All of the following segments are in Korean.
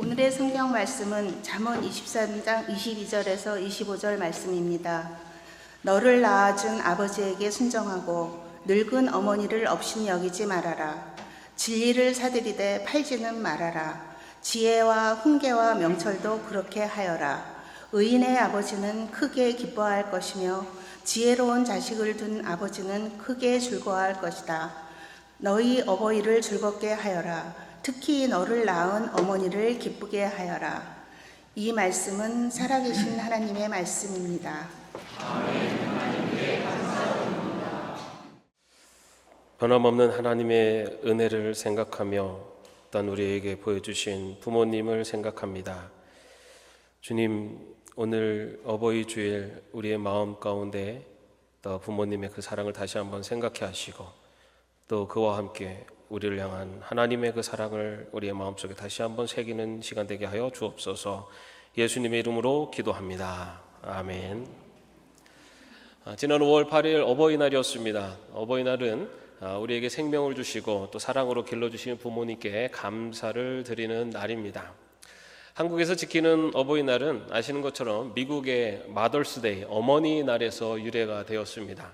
오늘의 성경 말씀은 잠언 23장 22절에서 25절 말씀입니다. 너를 낳아준 아버지에게 순종하고 늙은 어머니를 업신여기지 말아라. 진리를 사들이되 팔지는 말아라. 지혜와 훈계와 명철도 그렇게 하여라. 의인의 아버지는 크게 기뻐할 것이며 지혜로운 자식을 둔 아버지는 크게 즐거워할 것이다. 너희 어버이를 즐겁게 하여라. 특히 너를 낳은 어머니를 기쁘게 하여라. 이 말씀은 살아계신 하나님의 말씀입니다. 변함없는 하나님의 은혜를 생각하며 또한 우리에게 보여주신 부모님을 생각합니다. 주님, 오늘 어버이 주일 우리의 마음 가운데 또 부모님의 그 사랑을 다시 한번 생각해 하시고 또 그와 함께 우리를 향한 하나님의 그 사랑을 우리의 마음속에 다시 한번 새기는 시간 되게 하여 주옵소서. 예수님의 이름으로 기도합니다. 아멘. 지난 5월 8일 어버이날이었습니다. 어버이날은 우리에게 생명을 주시고 또 사랑으로 길러주신 부모님께 감사를 드리는 날입니다. 한국에서 지키는 어버이날은 아시는 것처럼 미국의 마더스데이, 어머니 날에서 유래가 되었습니다.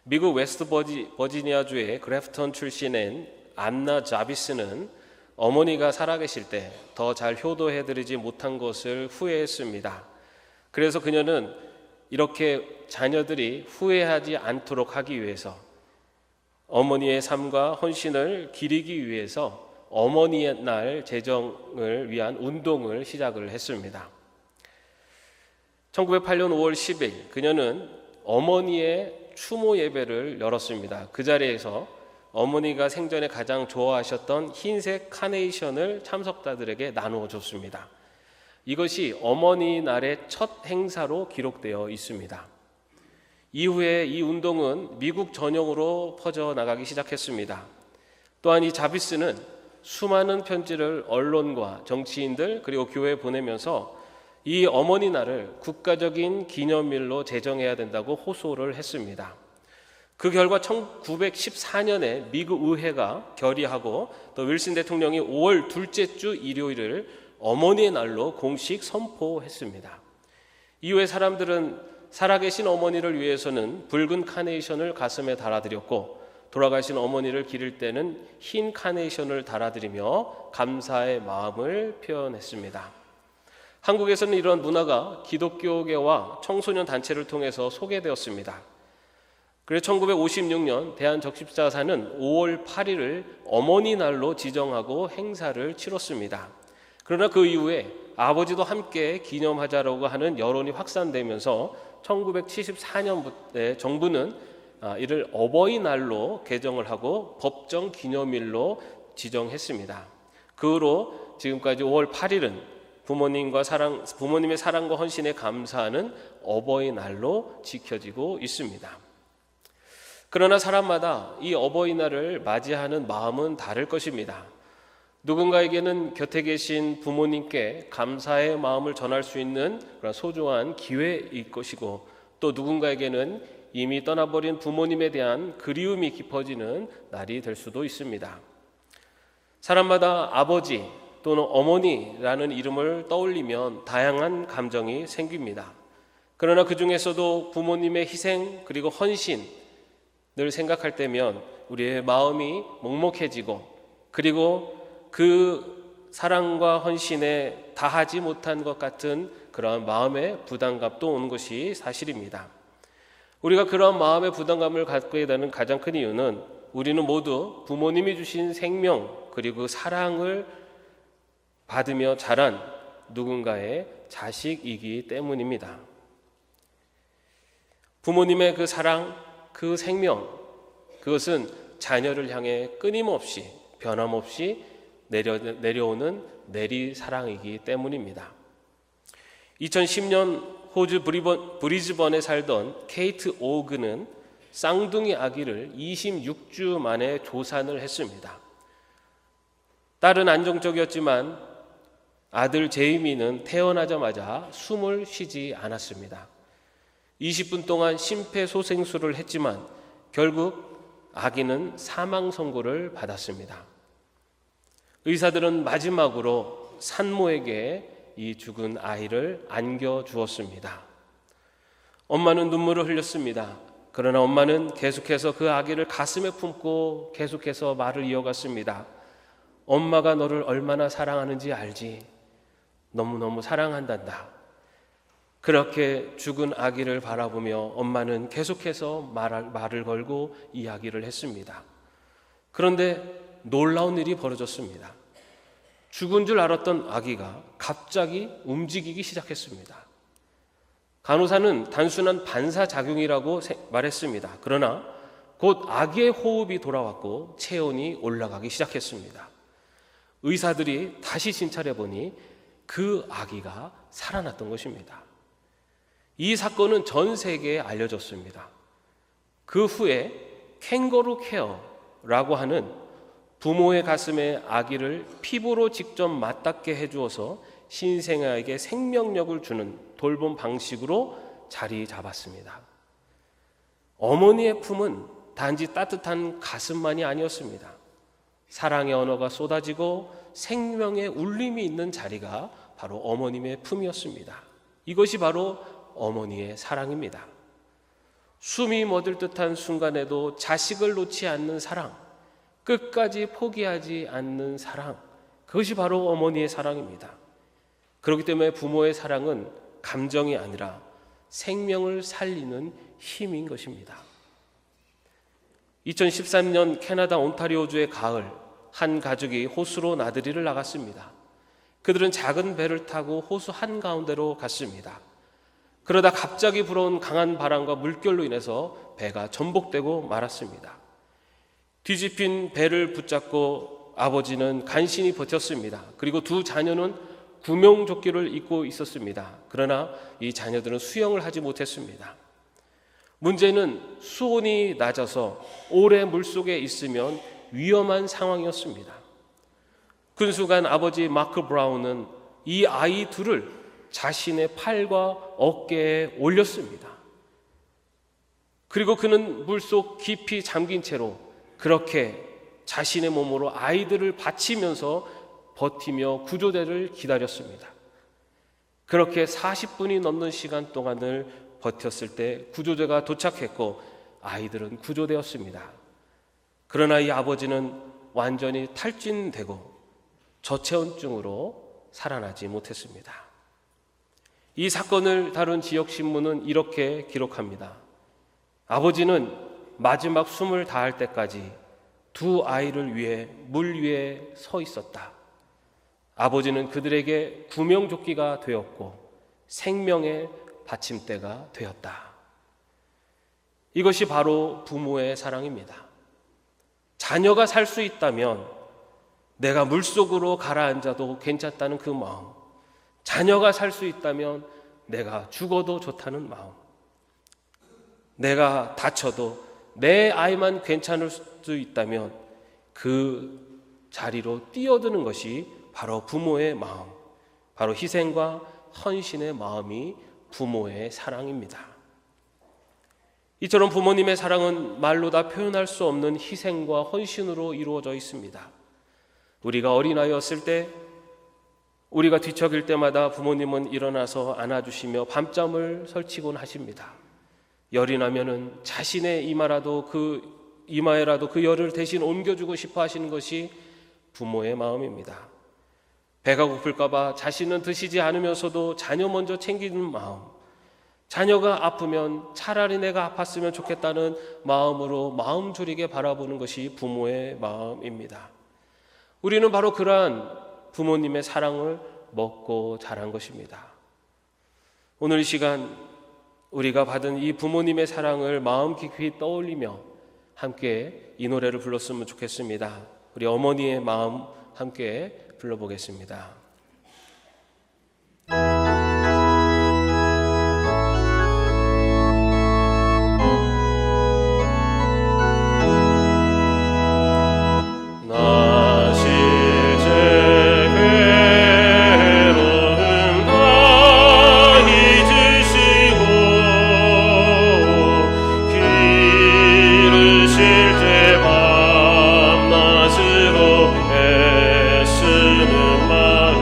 미국 웨스트 버지니아주의 그래프턴 출신인 안나 자비스는 어머니가 살아계실 때 더 잘 효도해드리지 못한 것을 후회했습니다. 그래서 그녀는 이렇게 자녀들이 후회하지 않도록 하기 위해서 어머니의 삶과 헌신을 기리기 위해서 어머니의 날 제정을 위한 운동을 시작을 했습니다. 1908년 5월 10일 그녀는 어머니의 추모 예배를 열었습니다. 그 자리에서 어머니가 생전에 가장 좋아하셨던 흰색 카네이션을 참석자들에게 나누어 줬습니다. 이것이 어머니 날의 첫 행사로 기록되어 있습니다. 이후에 이 운동은 미국 전역으로 퍼져나가기 시작했습니다. 또한 이 자비스는 수많은 편지를 언론과 정치인들 그리고 교회에 보내면서 이 어머니 날을 국가적인 기념일로 제정해야 된다고 호소를 했습니다. 그 결과 1914년에 미국 의회가 결의하고 또 윌슨 대통령이 5월 둘째 주 일요일을 어머니의 날로 공식 선포했습니다. 이후에 사람들은 살아계신 어머니를 위해서는 붉은 카네이션을 가슴에 달아드렸고 돌아가신 어머니를 기릴 때는 흰 카네이션을 달아드리며 감사의 마음을 표현했습니다. 한국에서는 이런 문화가 기독교계와 청소년 단체를 통해서 소개되었습니다. 그래서 1956년 대한적십자사는 5월 8일을 어머니 날로 지정하고 행사를 치렀습니다. 그러나 그 이후에 아버지도 함께 기념하자라고 하는 여론이 확산되면서 1974년부터 정부는 이를 어버이날로 개정을 하고 법정 기념일로 지정했습니다. 그 후로 지금까지 5월 8일은 부모님의 사랑과 헌신에 감사하는 어버이날로 지켜지고 있습니다. 그러나 사람마다 이 어버이날을 맞이하는 마음은 다를 것입니다. 누군가에게는 곁에 계신 부모님께 감사의 마음을 전할 수 있는 그런 소중한 기회일 것이고 또 누군가에게는 이미 떠나버린 부모님에 대한 그리움이 깊어지는 날이 될 수도 있습니다. 사람마다 아버지 또는 어머니라는 이름을 떠올리면 다양한 감정이 생깁니다. 그러나 그 중에서도 부모님의 희생 그리고 헌신 늘 생각할 때면 우리의 마음이 먹먹해지고 그리고 그 사랑과 헌신에 다하지 못한 것 같은 그런 마음의 부담감도 오는 것이 사실입니다. 우리가 그런 마음의 부담감을 갖게 되는 가장 큰 이유는 우리는 모두 부모님이 주신 생명 그리고 사랑을 받으며 자란 누군가의 자식이기 때문입니다. 부모님의 그 사랑, 그 생명, 그것은 자녀를 향해 끊임없이 변함없이 내려오는 내리사랑이기 때문입니다. 2010년 호주 브리즈번에 살던 케이트 오그는 쌍둥이 아기를 26주 만에 조산을 했습니다. 딸은 안정적이었지만 아들 제이미는 태어나자마자 숨을 쉬지 않았습니다. 20분 동안 심폐소생술을 했지만 결국 아기는 사망 선고를 받았습니다. 의사들은 마지막으로 산모에게 이 죽은 아이를 안겨 주었습니다. 엄마는 눈물을 흘렸습니다. 그러나 엄마는 계속해서 그 아기를 가슴에 품고 계속해서 말을 이어갔습니다. 엄마가 너를 얼마나 사랑하는지 알지? 너무너무 사랑한단다. 그렇게 죽은 아기를 바라보며 엄마는 계속해서 말을 걸고 이야기를 했습니다. 그런데 놀라운 일이 벌어졌습니다. 죽은 줄 알았던 아기가 갑자기 움직이기 시작했습니다. 간호사는 단순한 반사작용이라고 말했습니다. 그러나 곧 아기의 호흡이 돌아왔고 체온이 올라가기 시작했습니다. 의사들이 다시 진찰해 보니 그 아기가 살아났던 것입니다. 이 사건은 전 세계에 알려졌습니다. 그 후에 캥거루 케어라고 하는 부모의 가슴에 아기를 피부로 직접 맞닿게 해주어서 신생아에게 생명력을 주는 돌봄 방식으로 자리 잡았습니다. 어머니의 품은 단지 따뜻한 가슴만이 아니었습니다. 사랑의 언어가 쏟아지고 생명의 울림이 있는 자리가 바로 어머님의 품이었습니다. 이것이 바로 어머니의 사랑입니다. 숨이 멎을 듯한 순간에도 자식을 놓지 않는 사랑, 끝까지 포기하지 않는 사랑, 그것이 바로 어머니의 사랑입니다. 그렇기 때문에 부모의 사랑은 감정이 아니라 생명을 살리는 힘인 것입니다. 2013년 캐나다 온타리오주의 가을, 한 가족이 호수로 나들이를 나갔습니다. 그들은 작은 배를 타고 호수 한가운데로 갔습니다. 그러다 갑자기 불어온 강한 바람과 물결로 인해서 배가 전복되고 말았습니다. 뒤집힌 배를 붙잡고 아버지는 간신히 버텼습니다. 그리고 두 자녀는 구명조끼를 입고 있었습니다. 그러나 이 자녀들은 수영을 하지 못했습니다. 문제는 수온이 낮아서 오래 물속에 있으면 위험한 상황이었습니다. 그 순간 아버지 마크 브라운은 이 아이 둘을 자신의 팔과 어깨에 올렸습니다. 그리고 그는 물속 깊이 잠긴 채로 그렇게 자신의 몸으로 아이들을 받치면서 버티며 구조대를 기다렸습니다. 그렇게 40분이 넘는 시간 동안을 버텼을 때 구조대가 도착했고 아이들은 구조되었습니다. 그러나 이 아버지는 완전히 탈진되고 저체온증으로 살아나지 못했습니다. 이 사건을 다룬 지역신문은 이렇게 기록합니다. 아버지는 마지막 숨을 다할 때까지 두 아이를 위해 물 위에 서 있었다. 아버지는 그들에게 구명조끼가 되었고 생명의 받침대가 되었다. 이것이 바로 부모의 사랑입니다. 자녀가 살 수 있다면 내가 물속으로 가라앉아도 괜찮다는 그 마음, 자녀가 살 수 있다면 내가 죽어도 좋다는 마음, 내가 다쳐도 내 아이만 괜찮을 수 있다면 그 자리로 뛰어드는 것이 바로 부모의 마음, 바로 희생과 헌신의 마음이 부모의 사랑입니다. 이처럼 부모님의 사랑은 말로 다 표현할 수 없는 희생과 헌신으로 이루어져 있습니다. 우리가 어린아이였을 때, 우리가 뒤척일 때마다 부모님은 일어나서 안아주시며 밤잠을 설치곤 하십니다. 열이 나면은 자신의 이마에라도 그 열을 대신 옮겨주고 싶어 하시는 것이 부모의 마음입니다. 배가 고플까봐 자신은 드시지 않으면서도 자녀 먼저 챙기는 마음, 자녀가 아프면 차라리 내가 아팠으면 좋겠다는 마음으로 마음 졸이게 바라보는 것이 부모의 마음입니다. 우리는 바로 그러한 부모님의 사랑을 먹고 자란 것입니다. 오늘 이 시간 우리가 받은 이 부모님의 사랑을 마음 깊이 떠올리며 함께 이 노래를 불렀으면 좋겠습니다. 우리 어머니의 마음 함께 불러보겠습니다. 애쓰는 마음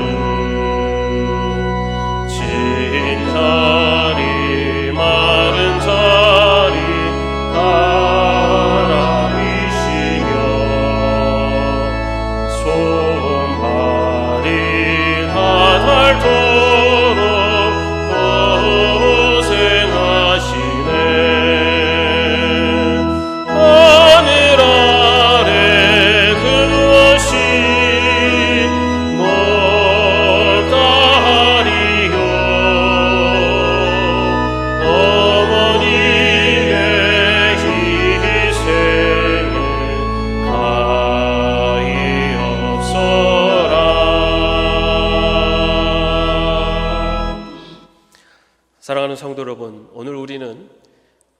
사랑하는 성도 여러분, 오늘 우리는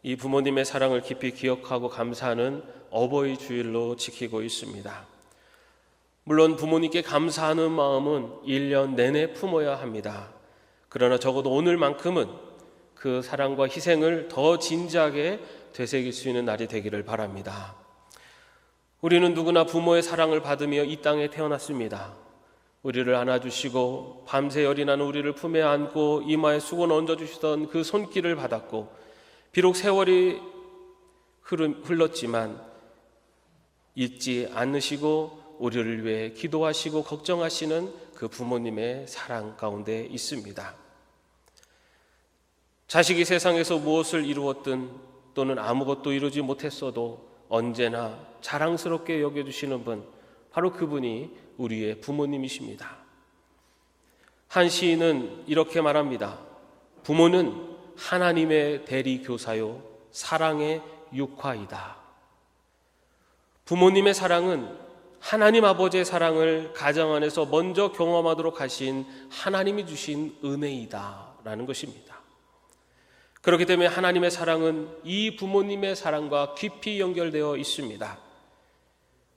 이 부모님의 사랑을 깊이 기억하고 감사하는 어버이 주일로 지키고 있습니다. 물론 부모님께 감사하는 마음은 1년 내내 품어야 합니다. 그러나 적어도 오늘만큼은 그 사랑과 희생을 더 진지하게 되새길 수 있는 날이 되기를 바랍니다. 우리는 누구나 부모의 사랑을 받으며 이 땅에 태어났습니다. 우리를 안아주시고 밤새 열이 나는 우리를 품에 안고 이마에 수건 얹어주시던 그 손길을 받았고, 비록 세월이 흘렀지만 잊지 않으시고 우리를 위해 기도하시고 걱정하시는 그 부모님의 사랑 가운데 있습니다. 자식이 세상에서 무엇을 이루었든 또는 아무것도 이루지 못했어도 언제나 자랑스럽게 여겨주시는 분, 바로 그분이 우리의 부모님이십니다. 한 시인은 이렇게 말합니다. 부모는 하나님의 대리교사요 사랑의 육화이다. 부모님의 사랑은 하나님 아버지의 사랑을 가정 안에서 먼저 경험하도록 하신 하나님이 주신 은혜이다 라는 것입니다. 그렇기 때문에 하나님의 사랑은 이 부모님의 사랑과 깊이 연결되어 있습니다.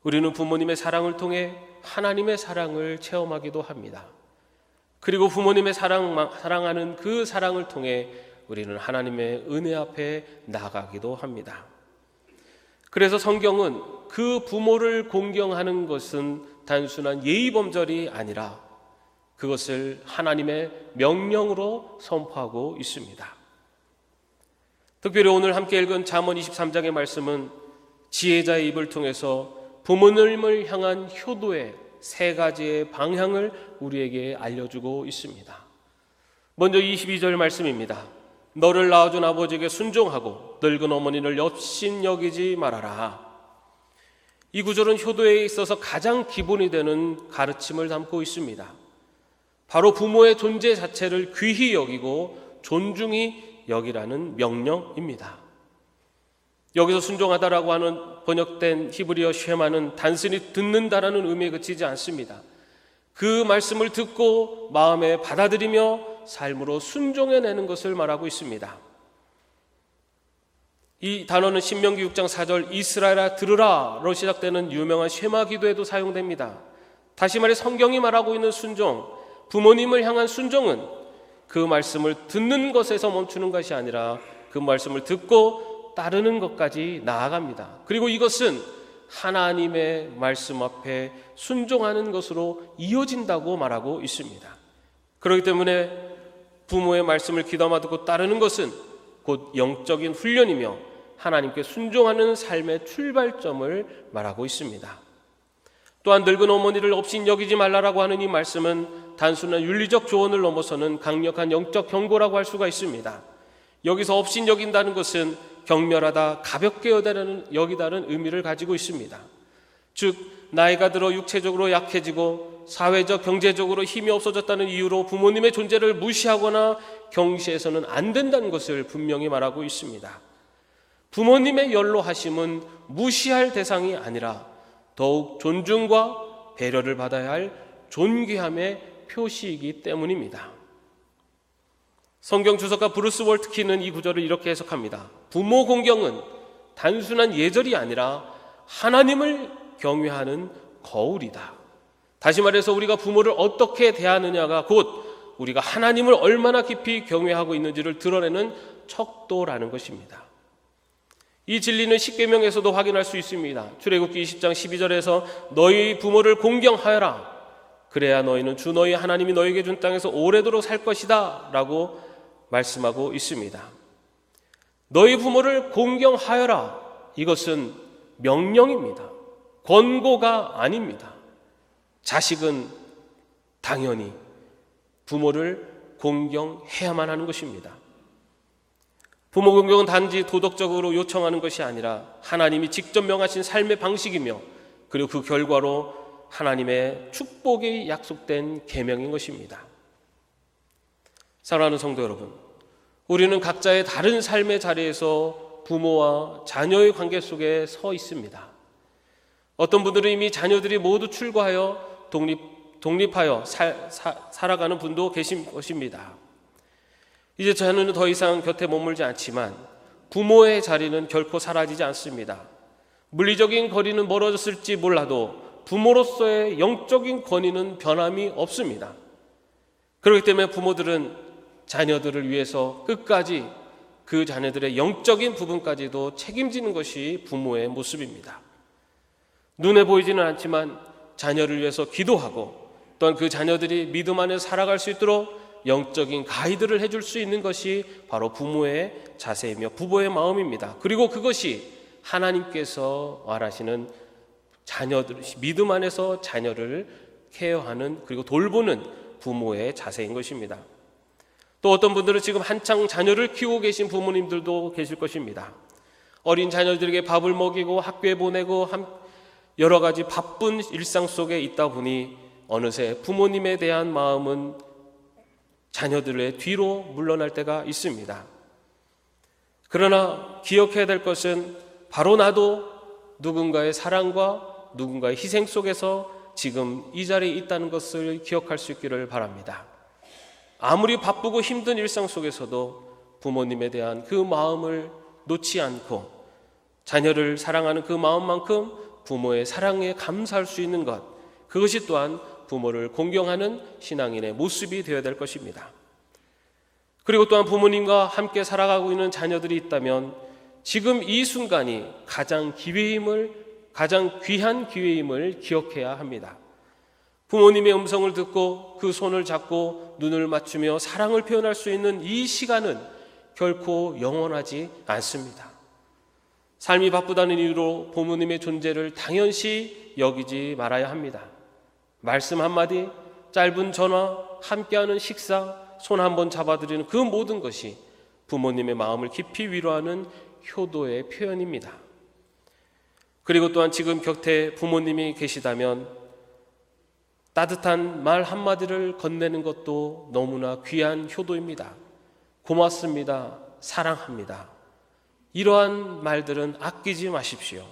우리는 부모님의 사랑을 통해 하나님의 사랑을 체험하기도 합니다. 그리고 부모님의 사랑하는 그 사랑을 통해 우리는 하나님의 은혜 앞에 나가기도 합니다. 그래서 성경은 그 부모를 공경하는 것은 단순한 예의범절이 아니라 그것을 하나님의 명령으로 선포하고 있습니다. 특별히 오늘 함께 읽은 잠언 23장의 말씀은 지혜자의 입을 통해서 부모님을 향한 효도의 3가지의 방향을 우리에게 알려주고 있습니다. 먼저 22절 말씀입니다. 너를 낳아준 아버지에게 순종하고 늙은 어머니를 업신여기지 말아라. 이 구절은 효도에 있어서 가장 기본이 되는 가르침을 담고 있습니다. 바로 부모의 존재 자체를 귀히 여기고 존중히 여기라는 명령입니다. 여기서 순종하다라고 하는 번역된 히브리어 쉐마는 단순히 듣는다라는 의미에 그치지 않습니다. 그 말씀을 듣고 마음에 받아들이며 삶으로 순종해내는 것을 말하고 있습니다. 이 단어는 신명기 6장 4절 이스라엘아 들으라로 시작되는 유명한 쉐마 기도에도 사용됩니다. 다시 말해 성경이 말하고 있는 순종, 부모님을 향한 순종은 그 말씀을 듣는 것에서 멈추는 것이 아니라 그 말씀을 듣고 따르는 것까지 나아갑니다. 그리고 이것은 하나님의 말씀 앞에 순종하는 것으로 이어진다고 말하고 있습니다. 그렇기 때문에 부모의 말씀을 귀담아 듣고 따르는 것은 곧 영적인 훈련이며 하나님께 순종하는 삶의 출발점을 말하고 있습니다. 또한 늙은 어머니를 업신여기지 말라라고 하는 이 말씀은 단순한 윤리적 조언을 넘어서는 강력한 영적 경고라고 할 수가 있습니다. 여기서 업신여긴다는 것은 경멸하다, 가볍게 여기다는 의미를 가지고 있습니다. 즉 나이가 들어 육체적으로 약해지고 사회적, 경제적으로 힘이 없어졌다는 이유로 부모님의 존재를 무시하거나 경시해서는 안 된다는 것을 분명히 말하고 있습니다. 부모님의 연로하심은 무시할 대상이 아니라 더욱 존중과 배려를 받아야 할 존귀함의 표시이기 때문입니다. 성경 주석가 브루스 월트키는 이 구절을 이렇게 해석합니다. 부모 공경은 단순한 예절이 아니라 하나님을 경외하는 거울이다. 다시 말해서 우리가 부모를 어떻게 대하느냐가 곧 우리가 하나님을 얼마나 깊이 경외하고 있는지를 드러내는 척도라는 것입니다. 이 진리는 십계명에서도 확인할 수 있습니다. 출애굽기 20장 12절에서 너희 부모를 공경하여라. 그래야 너희는 주 너희 하나님이 너희에게 준 땅에서 오래도록 살 것이다 라고 말씀하고 있습니다. 너희 부모를 공경하여라. 이것은 명령입니다. 권고가 아닙니다. 자식은 당연히 부모를 공경해야만 하는 것입니다. 부모 공경은 단지 도덕적으로 요청하는 것이 아니라 하나님이 직접 명하신 삶의 방식이며 그리고 그 결과로 하나님의 축복이 약속된 계명인 것입니다. 사랑하는 성도 여러분, 우리는 각자의 다른 삶의 자리에서 부모와 자녀의 관계 속에 서 있습니다. 어떤 분들은 이미 자녀들이 모두 출가하여 독립하여 살아가는 분도 계신 것입니다. 이제 자녀는 더 이상 곁에 머물지 않지만 부모의 자리는 결코 사라지지 않습니다. 물리적인 거리는 멀어졌을지 몰라도 부모로서의 영적인 권위는 변함이 없습니다. 그렇기 때문에 부모들은 자녀들을 위해서 끝까지 그 자녀들의 영적인 부분까지도 책임지는 것이 부모의 모습입니다. 눈에 보이지는 않지만 자녀를 위해서 기도하고 또한 그 자녀들이 믿음 안에 살아갈 수 있도록 영적인 가이드를 해줄 수 있는 것이 바로 부모의 자세이며 부모의 마음입니다. 그리고 그것이 하나님께서 말하시는 자녀들, 믿음 안에서 자녀를 케어하는 그리고 돌보는 부모의 자세인 것입니다. 또 어떤 분들은 지금 한창 자녀를 키우고 계신 부모님들도 계실 것입니다. 어린 자녀들에게 밥을 먹이고 학교에 보내고 여러 가지 바쁜 일상 속에 있다 보니 어느새 부모님에 대한 마음은 자녀들의 뒤로 물러날 때가 있습니다. 그러나 기억해야 될 것은 바로 나도 누군가의 사랑과 누군가의 희생 속에서 지금 이 자리에 있다는 것을 기억할 수 있기를 바랍니다. 아무리 바쁘고 힘든 일상 속에서도 부모님에 대한 그 마음을 놓지 않고 자녀를 사랑하는 그 마음만큼 부모의 사랑에 감사할 수 있는 것, 그것이 또한 부모를 공경하는 신앙인의 모습이 되어야 될 것입니다. 그리고 또한 부모님과 함께 살아가고 있는 자녀들이 있다면 지금 이 순간이 가장 귀한 기회임을 기억해야 합니다. 부모님의 음성을 듣고 그 손을 잡고 눈을 맞추며 사랑을 표현할 수 있는 이 시간은 결코 영원하지 않습니다. 삶이 바쁘다는 이유로 부모님의 존재를 당연시 여기지 말아야 합니다. 말씀 한마디, 짧은 전화, 함께하는 식사, 손 한번 잡아드리는 그 모든 것이 부모님의 마음을 깊이 위로하는 효도의 표현입니다. 그리고 또한 지금 곁에 부모님이 계시다면 따뜻한 말 한마디를 건네는 것도 너무나 귀한 효도입니다. 고맙습니다. 사랑합니다. 이러한 말들은 아끼지 마십시오.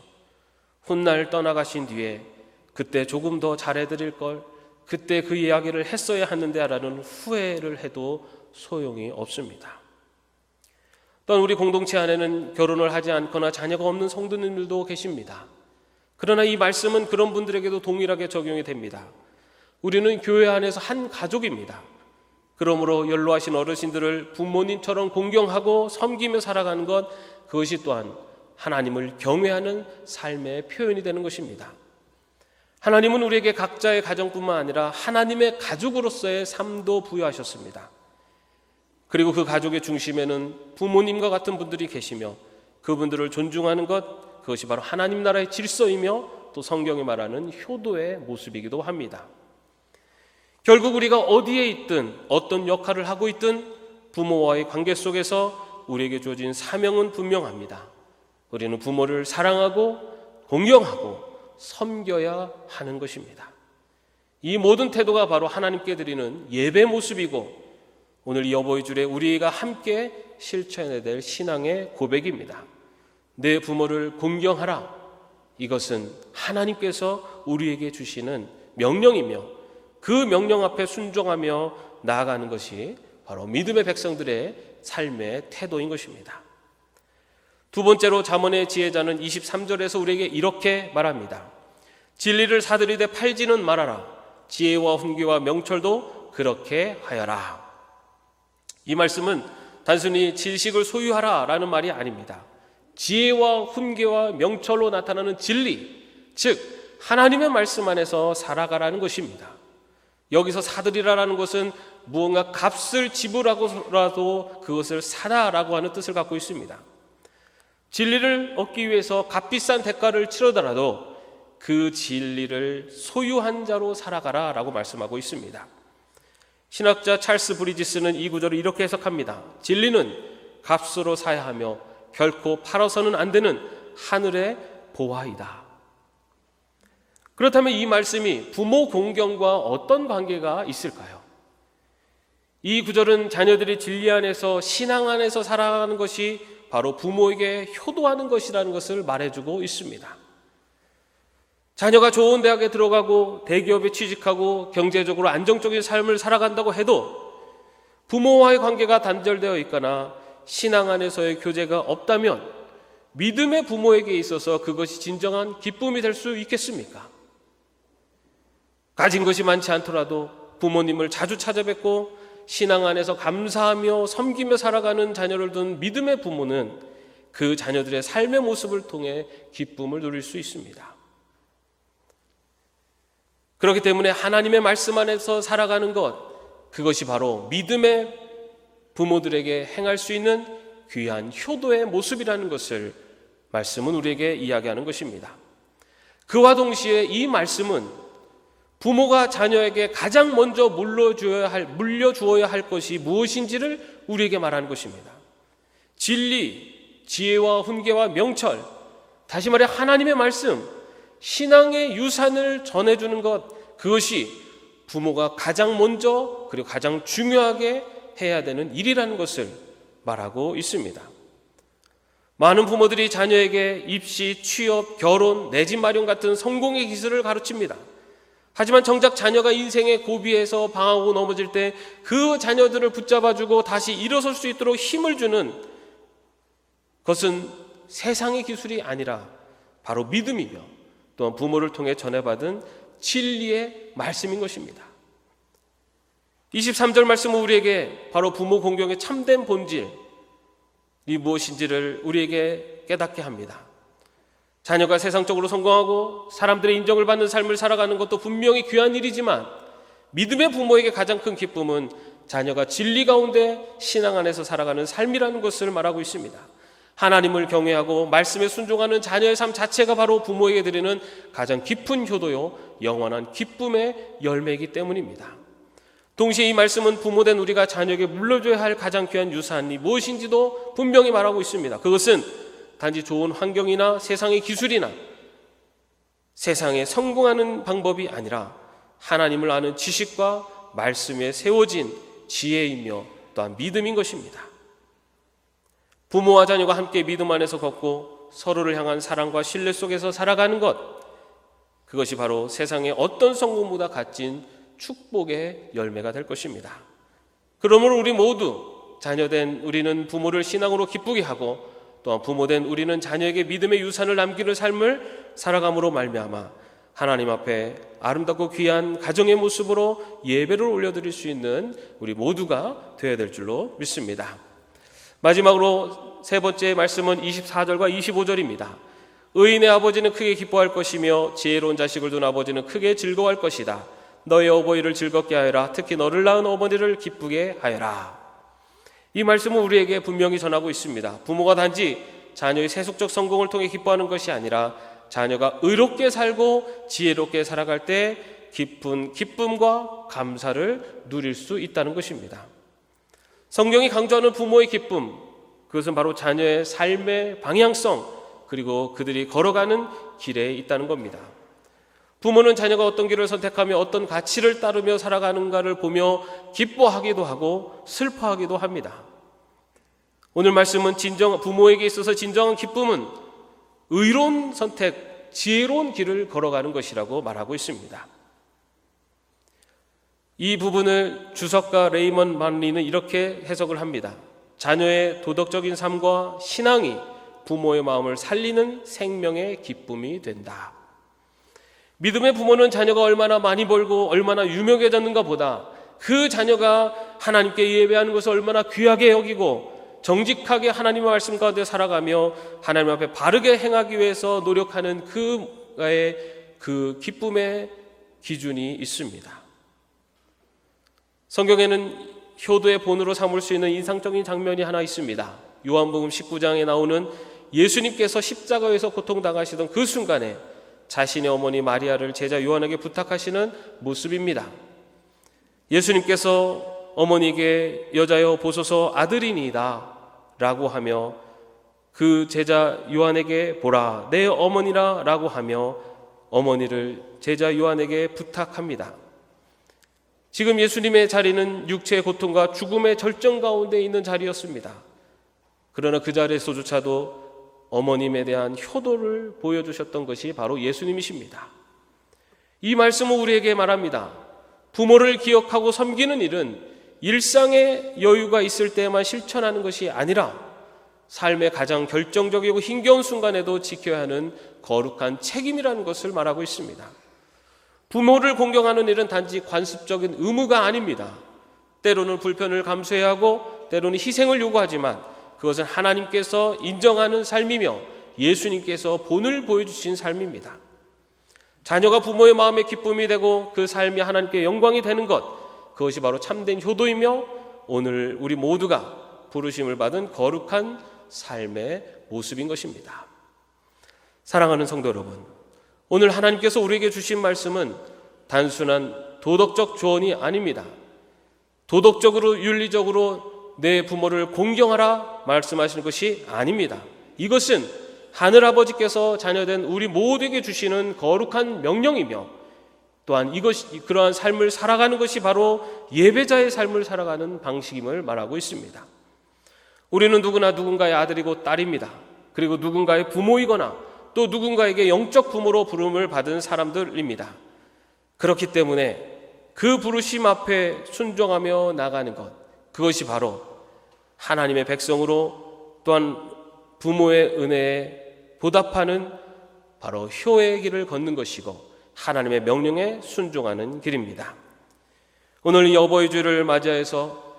훗날 떠나가신 뒤에 그때 조금 더 잘해드릴 걸, 그때 그 이야기를 했어야 하는데 라는 후회를 해도 소용이 없습니다. 또한 우리 공동체 안에는 결혼을 하지 않거나 자녀가 없는 성도님들도 계십니다. 그러나 이 말씀은 그런 분들에게도 동일하게 적용이 됩니다. 우리는 교회 안에서 한 가족입니다. 그러므로 연로하신 어르신들을 부모님처럼 공경하고 섬기며 살아가는 것, 그것이 또한 하나님을 경외하는 삶의 표현이 되는 것입니다. 하나님은 우리에게 각자의 가정뿐만 아니라 하나님의 가족으로서의 삶도 부여하셨습니다. 그리고 그 가족의 중심에는 부모님과 같은 분들이 계시며 그분들을 존중하는 것, 그것이 바로 하나님 나라의 질서이며 또 성경이 말하는 효도의 모습이기도 합니다. 결국 우리가 어디에 있든 어떤 역할을 하고 있든 부모와의 관계 속에서 우리에게 주어진 사명은 분명합니다. 우리는 부모를 사랑하고 공경하고 섬겨야 하는 것입니다. 이 모든 태도가 바로 하나님께 드리는 예배 모습이고 오늘 이 어버이 주일에 우리가 함께 실천해야 될 신앙의 고백입니다. 내 부모를 공경하라. 이것은 하나님께서 우리에게 주시는 명령이며 그 명령 앞에 순종하며 나아가는 것이 바로 믿음의 백성들의 삶의 태도인 것입니다. 두 번째로 잠언의 지혜자는 23절에서 우리에게 이렇게 말합니다. 진리를 사들이되 팔지는 말아라. 지혜와 훈계와 명철도 그렇게 하여라. 이 말씀은 단순히 지식을 소유하라 라는 말이 아닙니다. 지혜와 훈계와 명철로 나타나는 진리, 즉 하나님의 말씀 안에서 살아가라는 것입니다. 여기서 사들이라라는 것은 무언가 값을 지불하고라도 그것을 사다라고 하는 뜻을 갖고 있습니다. 진리를 얻기 위해서 값비싼 대가를 치르더라도 그 진리를 소유한 자로 살아가라라고 말씀하고 있습니다. 신학자 찰스 브리지스는 이 구절을 이렇게 해석합니다. 진리는 값으로 사야 하며 결코 팔아서는 안 되는 하늘의 보화이다. 그렇다면 이 말씀이 부모 공경과 어떤 관계가 있을까요? 이 구절은 자녀들이 진리 안에서 신앙 안에서 살아가는 것이 바로 부모에게 효도하는 것이라는 것을 말해주고 있습니다. 자녀가 좋은 대학에 들어가고 대기업에 취직하고 경제적으로 안정적인 삶을 살아간다고 해도 부모와의 관계가 단절되어 있거나 신앙 안에서의 교제가 없다면 믿음의 부모에게 있어서 그것이 진정한 기쁨이 될 수 있겠습니까? 가진 것이 많지 않더라도 부모님을 자주 찾아뵙고 신앙 안에서 감사하며 섬기며 살아가는 자녀를 둔 믿음의 부모는 그 자녀들의 삶의 모습을 통해 기쁨을 누릴 수 있습니다. 그렇기 때문에 하나님의 말씀 안에서 살아가는 것, 그것이 바로 믿음의 부모들에게 행할 수 있는 귀한 효도의 모습이라는 것을 말씀은 우리에게 이야기하는 것입니다. 그와 동시에 이 말씀은 부모가 자녀에게 가장 먼저 물려주어야 할 것이 무엇인지를 우리에게 말하는 것입니다. 진리, 지혜와 훈계와 명철, 다시 말해 하나님의 말씀, 신앙의 유산을 전해주는 것, 그것이 부모가 가장 먼저 그리고 가장 중요하게 해야 되는 일이라는 것을 말하고 있습니다. 많은 부모들이 자녀에게 입시, 취업, 결혼, 내 집 마련 같은 성공의 기술을 가르칩니다. 하지만 정작 자녀가 인생의 고비에서 방황하고 넘어질 때 그 자녀들을 붙잡아주고 다시 일어설 수 있도록 힘을 주는 것은 세상의 기술이 아니라 바로 믿음이며 또한 부모를 통해 전해받은 진리의 말씀인 것입니다. 23절 말씀은 우리에게 바로 부모 공경의 참된 본질이 무엇인지를 우리에게 깨닫게 합니다. 자녀가 세상적으로 성공하고 사람들의 인정을 받는 삶을 살아가는 것도 분명히 귀한 일이지만 믿음의 부모에게 가장 큰 기쁨은 자녀가 진리 가운데 신앙 안에서 살아가는 삶이라는 것을 말하고 있습니다. 하나님을 경외하고 말씀에 순종하는 자녀의 삶 자체가 바로 부모에게 드리는 가장 깊은 효도요 영원한 기쁨의 열매이기 때문입니다. 동시에 이 말씀은 부모된 우리가 자녀에게 물려줘야 할 가장 귀한 유산이 무엇인지도 분명히 말하고 있습니다. 그것은 단지 좋은 환경이나 세상의 기술이나 세상에 성공하는 방법이 아니라 하나님을 아는 지식과 말씀에 세워진 지혜이며 또한 믿음인 것입니다. 부모와 자녀가 함께 믿음 안에서 걷고 서로를 향한 사랑과 신뢰 속에서 살아가는 것, 그것이 바로 세상의 어떤 성공보다 값진 축복의 열매가 될 것입니다. 그러므로 우리 모두 자녀된 우리는 부모를 신앙으로 기쁘게 하고 또한 부모된 우리는 자녀에게 믿음의 유산을 남기는 삶을 살아감으로 말미암아 하나님 앞에 아름답고 귀한 가정의 모습으로 예배를 올려드릴 수 있는 우리 모두가 되어야 될 줄로 믿습니다. 마지막으로 세 번째 말씀은 24절과 25절입니다. 의인의 아버지는 크게 기뻐할 것이며 지혜로운 자식을 둔 아버지는 크게 즐거워할 것이다. 너의 어버이를 즐겁게 하여라. 특히 너를 낳은 어머니를 기쁘게 하여라. 이 말씀은 우리에게 분명히 전하고 있습니다. 부모가 단지 자녀의 세속적 성공을 통해 기뻐하는 것이 아니라 자녀가 의롭게 살고 지혜롭게 살아갈 때 깊은 기쁨과 감사를 누릴 수 있다는 것입니다. 성경이 강조하는 부모의 기쁨, 그것은 바로 자녀의 삶의 방향성 그리고 그들이 걸어가는 길에 있다는 겁니다. 부모는 자녀가 어떤 길을 선택하며 어떤 가치를 따르며 살아가는가를 보며 기뻐하기도 하고 슬퍼하기도 합니다. 오늘 말씀은 부모에게 있어서 진정한 기쁨은 의로운 선택, 지혜로운 길을 걸어가는 것이라고 말하고 있습니다. 이 부분을 주석가 레이먼 만리는 이렇게 해석을 합니다. 자녀의 도덕적인 삶과 신앙이 부모의 마음을 살리는 생명의 기쁨이 된다. 믿음의 부모는 자녀가 얼마나 많이 벌고 얼마나 유명해졌는가 보다 그 자녀가 하나님께 예배하는 것을 얼마나 귀하게 여기고 정직하게 하나님의 말씀 가운데 살아가며 하나님 앞에 바르게 행하기 위해서 노력하는 그의 그 기쁨의 기준이 있습니다. 성경에는 효도의 본으로 삼을 수 있는 인상적인 장면이 하나 있습니다. 요한복음 19장에 나오는 예수님께서 십자가에서 고통당하시던 그 순간에 자신의 어머니 마리아를 제자 요한에게 부탁하시는 모습입니다. 예수님께서 어머니에게 여자여 보소서 아들이니이다 라고 하며 그 제자 요한에게 보라 내 어머니라 라고 하며 어머니를 제자 요한에게 부탁합니다. 지금 예수님의 자리는 육체의 고통과 죽음의 절정 가운데 있는 자리였습니다. 그러나 그 자리에서조차도 어머님에 대한 효도를 보여주셨던 것이 바로 예수님이십니다. 이 말씀은 우리에게 말합니다. 부모를 기억하고 섬기는 일은 일상의 여유가 있을 때만 실천하는 것이 아니라 삶의 가장 결정적이고 힘겨운 순간에도 지켜야 하는 거룩한 책임이라는 것을 말하고 있습니다. 부모를 공경하는 일은 단지 관습적인 의무가 아닙니다. 때로는 불편을 감수해야 하고 때로는 희생을 요구하지만 그것은 하나님께서 인정하는 삶이며 예수님께서 본을 보여주신 삶입니다. 자녀가 부모의 마음에 기쁨이 되고 그 삶이 하나님께 영광이 되는 것, 그것이 바로 참된 효도이며 오늘 우리 모두가 부르심을 받은 거룩한 삶의 모습인 것입니다. 사랑하는 성도 여러분, 오늘 하나님께서 우리에게 주신 말씀은 단순한 도덕적 조언이 아닙니다. 도덕적으로 윤리적으로 내 부모를 공경하라 말씀하시는 것이 아닙니다. 이것은 하늘아버지께서 자녀된 우리 모두에게 주시는 거룩한 명령이며 또한 그러한 삶을 살아가는 것이 바로 예배자의 삶을 살아가는 방식임을 말하고 있습니다. 우리는 누구나 누군가의 아들이고 딸입니다. 그리고 누군가의 부모이거나 또 누군가에게 영적 부모로 부름을 받은 사람들입니다. 그렇기 때문에 그 부르심 앞에 순종하며 나가는 것, 그것이 바로 하나님의 백성으로 또한 부모의 은혜에 보답하는 바로 효의 길을 걷는 것이고 하나님의 명령에 순종하는 길입니다. 오늘 이 어버이 주를 맞이해서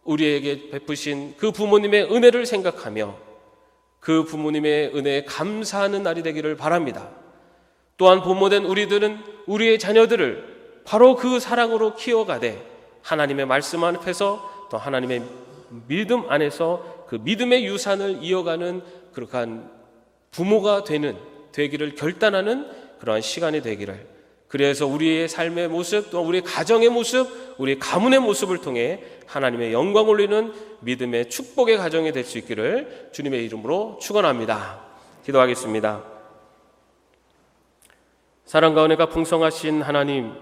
우리에게 베푸신 그 부모님의 은혜를 생각하며 그 부모님의 은혜에 감사하는 날이 되기를 바랍니다. 또한 부모된 우리들은 우리의 자녀들을 바로 그 사랑으로 키워가되 하나님의 말씀 앞에서 또 하나님의 믿음 안에서 그 믿음의 유산을 이어가는 그러한 부모가 되기를 결단하는 그러한 시간이 되기를, 그래서 우리의 삶의 모습 또 우리의 가정의 모습, 우리의 가문의 모습을 통해 하나님의 영광 올리는 믿음의 축복의 가정이 될 수 있기를 주님의 이름으로 축원합니다. 기도하겠습니다. 사랑과 은혜가 풍성하신 하나님,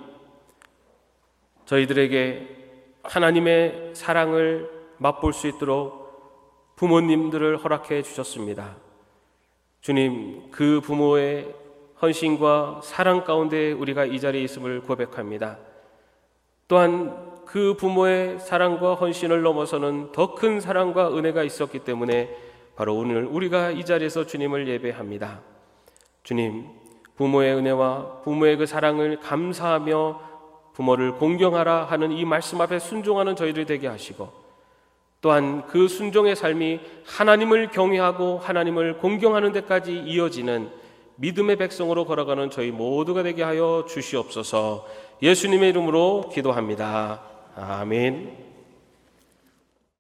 저희들에게 하나님의 사랑을 맛볼 수 있도록 부모님들을 허락해 주셨습니다. 주님, 그 부모의 헌신과 사랑 가운데 우리가 이 자리에 있음을 고백합니다. 또한 그 부모의 사랑과 헌신을 넘어서는 더 큰 사랑과 은혜가 있었기 때문에 바로 오늘 우리가 이 자리에서 주님을 예배합니다. 주님, 부모의 은혜와 부모의 그 사랑을 감사하며 부모를 공경하라 하는 이 말씀 앞에 순종하는 저희들이 되게 하시고, 또한 그 순종의 삶이 하나님을 경외하고 하나님을 공경하는 데까지 이어지는 믿음의 백성으로 걸어가는 저희 모두가 되게 하여 주시옵소서. 예수님의 이름으로 기도합니다. 아멘.